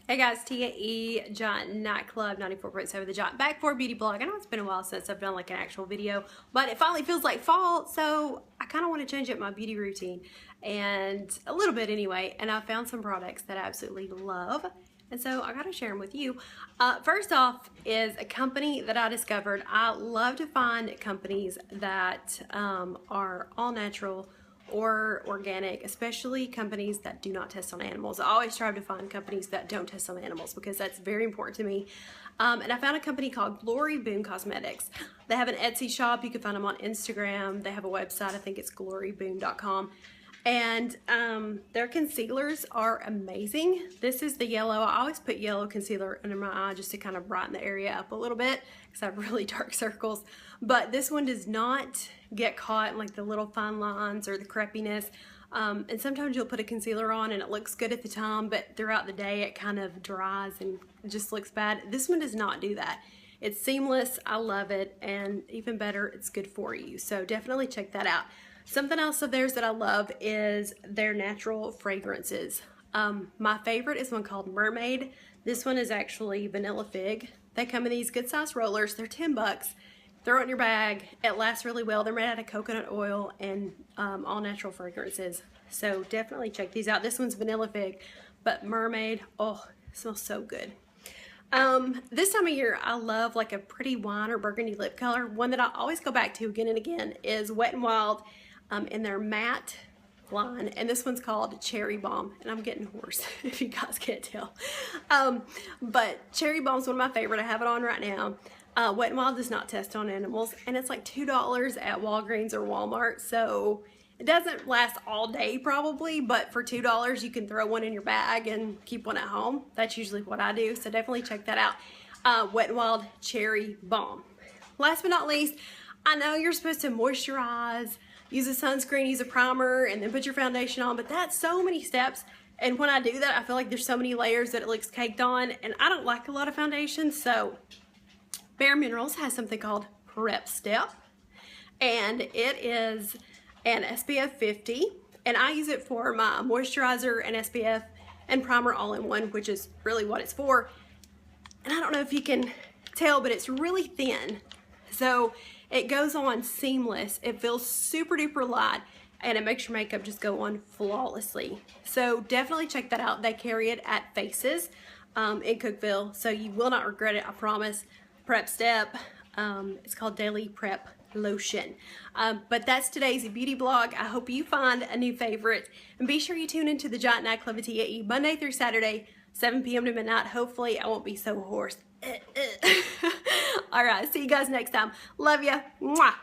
Hey guys, Tia E, Giant Nightclub 94.7 The Giant, back for a beauty blog. I know it's been a while since I've done like an actual video, but it finally feels like fall, so I kind of want to change up my beauty routine, and a little bit anyway, and I found some products that I absolutely love, and so I got to share them with you. First off is a company that I discovered. I love to find companies that are all natural or organic, especially companies that do not test on animals. I always strive to find companies that don't test on animals because that's very important to me. And I found a company called Glory Boom Cosmetics. They have an Etsy shop. You can find them on Instagram. They have a website. I think it's gloryboom.com. And their concealers are amazing. This is the yellow. I always put yellow concealer under my eye just to kind of brighten the area up a little bit because I have really dark circles. But this one does not get caught in like the little fine lines or the crepiness. And sometimes you'll put a concealer on and it looks good at the time, but throughout the day it kind of dries and just looks bad. This one does not do that. It's seamless. I love it. And even better, it's good for you. So definitely check that out. Something else of theirs that I love is their natural fragrances. My favorite is one called Mermaid. This one is actually vanilla fig. They come in these good sized rollers. They're 10 bucks. Throw it in your bag. It lasts really well. They're made out of coconut oil and all natural fragrances. So definitely check these out. This one's vanilla fig, but Mermaid, oh, it smells so good. This time of year, I love like a pretty wine or burgundy lip color. One that I always go back to again and again is Wet n Wild in their matte line, and this one's called Cherry Bomb, and I'm getting hoarse if you guys can't tell. But Cherry Bomb's one of my favorite. I have it on right now. Wet n Wild does not test on animals, and it's like $2 at Walgreens or Walmart, so it doesn't last all day probably, but for $2 you can throw one in your bag and keep one at home. That's usually what I do, so definitely check that out. Wet n Wild Cherry Bomb. Last but not least, I know you're supposed to moisturize, use a sunscreen, use a primer, and then put your foundation on, but that's so many steps. And when I do that, I feel like there's so many layers that it looks caked on, and I don't like a lot of foundation, so Bare Minerals has something called Prep Step, and it is an SPF 50, and I use it for my moisturizer and SPF and primer all in one, which is really what it's for. And I don't know if you can tell, but it's really thin, so it goes on seamless. It feels super duper light, and it makes your makeup just go on flawlessly. So definitely check that out. They carry it at Faces in Cookeville, so you will not regret it, I promise. Prep Step, it's called Daily Prep Lotion. But that's today's beauty blog. I hope you find a new favorite, and be sure you tune into the Giant Nightclub at Tia E Monday through Saturday, 7 p.m. to midnight. Hopefully I won't be so hoarse. All right, see you guys next time. Love ya. Mwah.